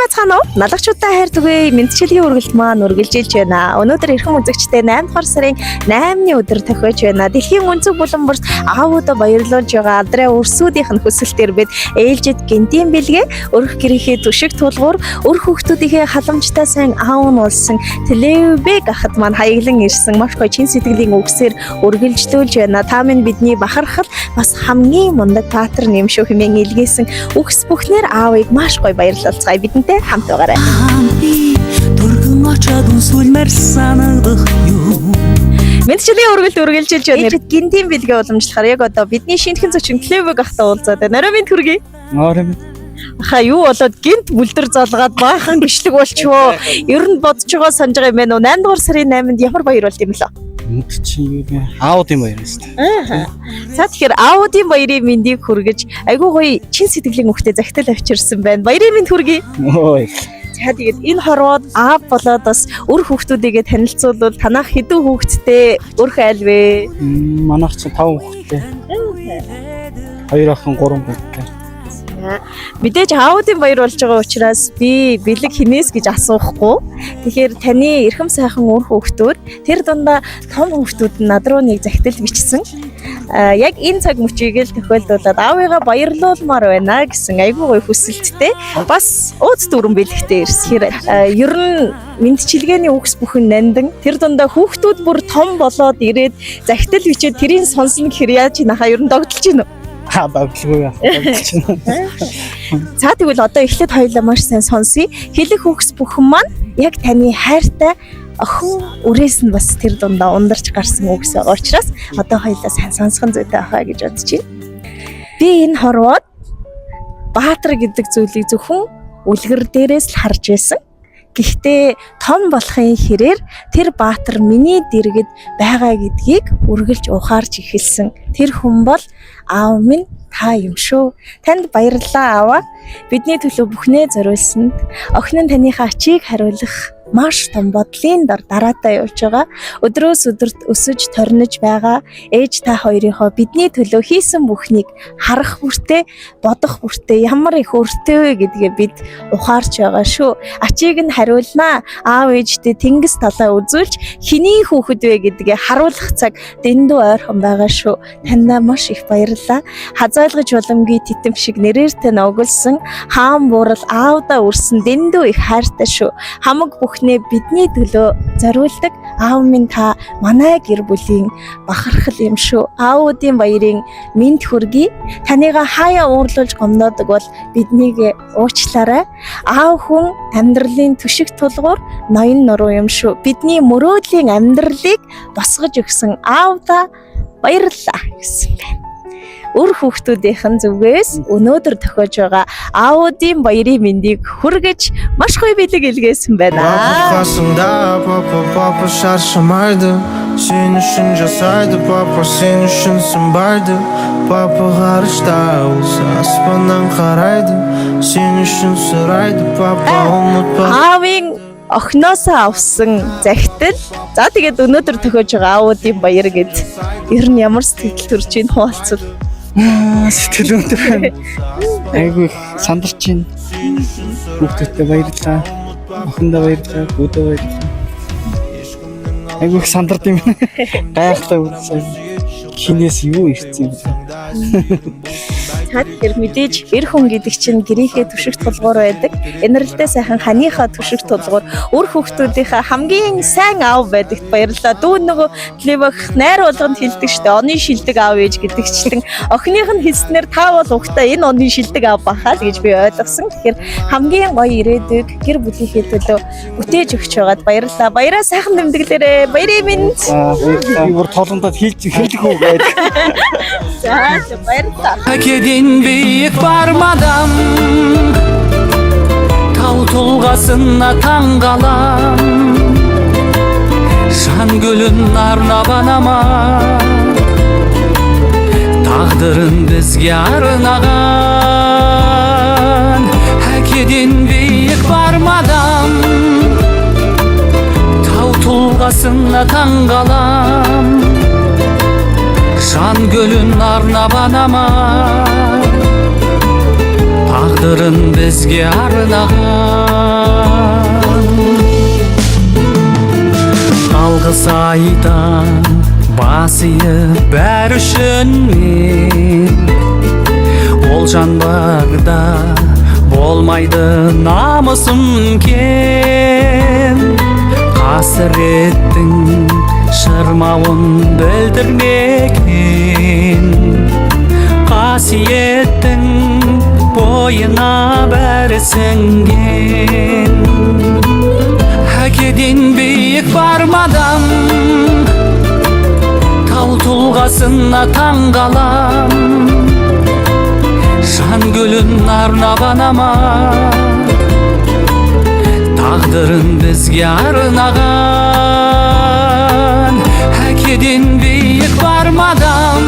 Цаанаа налагчуудаа хайр түгэе мэдчилгийн үргэлт маань үргэлжилж байна. Өнөөдөр эрхэм үзэгчтэй 8 дугаар сарын 8-ны өдөр тохиож байна. Дэлхийн өнцөг булан борт аавуудаа баярлуулж байгаа алдраа өрсүүдийнх нь хүсэлтээр бид ээлжид гинтийн бэлгээ өрх гэрийнхээ түшиг тулгуур өрх хүүхдүүдийнхээ халамжтай сайн аав нь болсон Телевбэг ахад маань хаяглан ирсэн маш гоё чин сэтгэлийн үгсээр үргэлжлүүлж байна. Та минь бидний бахархал бас хамгийн мундаг патер нэмшүү хэмээн илгээсэн үгс бүхнээр аавыг маш гоё баярлалцгаая. Бидэнтэй хамт байгаарай. Төргөн очоод сүлмэр санагдах юу. Мэдчилгийн үргэлт үргэлжилж байна. Гинтийн бэлгээ уламжлахаар яг одоо бидний шинэхэн зочин Телевбэг ахтай уулзаад байна. Орой минь хүргэе. Орой минь. Аха юу болоод гинт бүлдэр залгаад баахан бичлэг болчихвоо. Ер нь бодож байгаа санаж байгаа юм байна уу? 8 дугаар сарын 8-нд ямар баяр болд юм лөө? Энд чи юу вэ? Аудын баяр шүү дээ. За тэгэхээр аудын баярын мэндийг хүргэж айгүй гоё чин сэтгэлийн үгтэй захидал авчирсан байна. Баярын мэнд хүргэе. Ой. За тэгээд энэ хорвоод аав болоод бас өр хүүхдүүдийгээ танилцуулбал танах хэдэн хүүхэдтэй өрх айл вэ? Манайх ч 5 хүүхэдтэй. 2 охин 3 хүүхэдтэй. Мэдээж аудын баяр болж байгаа учраас би бэлэг хинээс гэж асуухгүй. Тэгэхээр таны эрхэм сайхан өр хүүхдүүд тэр дундаа том хүүхдүүд над руу нэг захидал бичсэн. Яг энэ цаг мөчийг л тохиолдуулаад аавыгаа баярлуулмаар байна гэсэн айгүй гоё хүсэлттэй. Бас ууц дүүрэн бэлэгтэй ирсэхээр ер нь мэдчилгээний үгс бүхэн нандин тэр дундаа хүүхдүүд бүр том болоод ирээд захидал бичээд тэрийг сонсно гэхээр яаж нахаа ер нь догдолж байна уу? Баглгүй яа. За тэгвэл одоо эхлээд хоёулаа маш сайн сонсъё. Хэлэх үгс бүхэн маань яг таны хайртай охин үрээс нь бас тэр дундаа ундарч гарсан үгс байгаа учраас одоо хоёулаа сайн сонсхон зүйтэй ахаа гэж бодож байна. Би энэ хорвоод баатар гэдэг зүйлийг зөвхөн үлгэр дээрээс л харж байсан. Гэхдээ том болохын хэрээр тэр баатар миний дэргэд байгаа гэдгийг үргэлж ухаарч эхэлсэн. Тэр хүн бол аав минь та юм шүү. Танд баярлалаа аава. Бидний төлөө бүхнээ зориулсанд охин нь таныхаа ачийг хариулах маш том бодлын дор дараатаа явж байгаа. Өдрөөс өдөрт өсөж торнож байгаа ээж та хоёрынхоо бидний төлөө хийсэн бүхнийг харах бүртээ бодох бүртээ ямар их өртөө вэ гэдгээ бид ухаарч байгаа шүү. Ачийг нь хариулнаа. Аав ээжтэй тэнгис талаа үзүүлж хэний хүүхэд вэ гэдгээ харуулах цаг дэндүү ойрхон байгаа шүү. Танаа маш их баярлалаа. Хазайлгаж боломгүй титэм шиг нэрээртэй ногулсан хаан буурал аавда үрсэн дэндүү их хайртай шүү. Хамаг бүхнээ бидний төлөө зориулдаг аав минь та манай гэр бүлийн бахархал юм шүү. Аавуудын баярын мэнд хүргэе. Танийга хаяа уурлуулж гомдоодог бол биднийг уучлаарай. Аав хүн амьдралын түшиг тулгуур ноён нуруу юм шүү. Бидний мөрөөдлийн амьдралыг босгож өгсөн аавда баярлалаа гэсэн байна. Өр хүүхдүүдийнхэн зүгээс өнөөдөр тохиож байгаа аавуудын баярын мэндийг хүргэж маш гоё бэлэг илгээсэн байна. Папа шаршамайды. Сен үшін жасайды папа, сен үшінсің барды. Папа ғарышта болса аспаннан қарайды. Сен үшін сұрайды папа, ұмытпа. Аавын охиноосоо авсан захидал. За тэгээд өнөөдөр тохиож байгаа аавуудын баяр гэд ер нь ямар сэтгэл төрж ийн хуваалцвал Сэтгэл өндөр байна. Айгүй сандарч байна. Хүүхдүүдтэй баярлалаа. Охиндоо баярлалаа. Дүүдээ баярлалаа. Айгүй сандард юм. Гайхалтай үгүй. Хинээс юу ирсэн юм бэ? Цаад тэр мэдээж эр хүн гэдэг чинь гэрийнхээ түшиг тулгуур байдаг. Энэрлдээ сайхан ханыхаа түшиг тулгуур өр хүүхдүүдийнхээ хамгийн сайн аав байдагт баярлалаа. Дүү нөгөө Телевбэг найр болгонд хэлдэг штэ. Оны шилдэг аав ээж гэдэгчлэн охиных нь хэлснээр та бол угтаа энэ оны шилдэг аав бахаа л гэж би ойлгосон. Тэгэхээр хамгийн гоё ирээдүйг гэр бүлийнхээ төлөө бүтээж өгч байгаад баярлалаа. Баяраа сайхан тэмдэглээрэй. Баярын мэнд. Би бүр толгондоо хэлэх үү гэдэг. За баярлалаа. Kedin büyük barmadan Tau tulgasına tangalan Şan gülün arnabanama Tağdırın bizge arnağan Kedin büyük barmadan Tau tulgasına tangalan Şan gölün arnabanama тағдырын бізге арнаған. Алғыс айтам бас иіп бәрі үшін мен, ол жан бағда болмайды намысым кен. Қасіреттің шырмауын білдірмекен, қасиеттің бойына бәрі сіңген. Әкеден биік бармадам, тау тұлғасына таңғалам. Жан гүлін арнап анама, тағдырын бізге арнаған. Әкеден биік бармадам,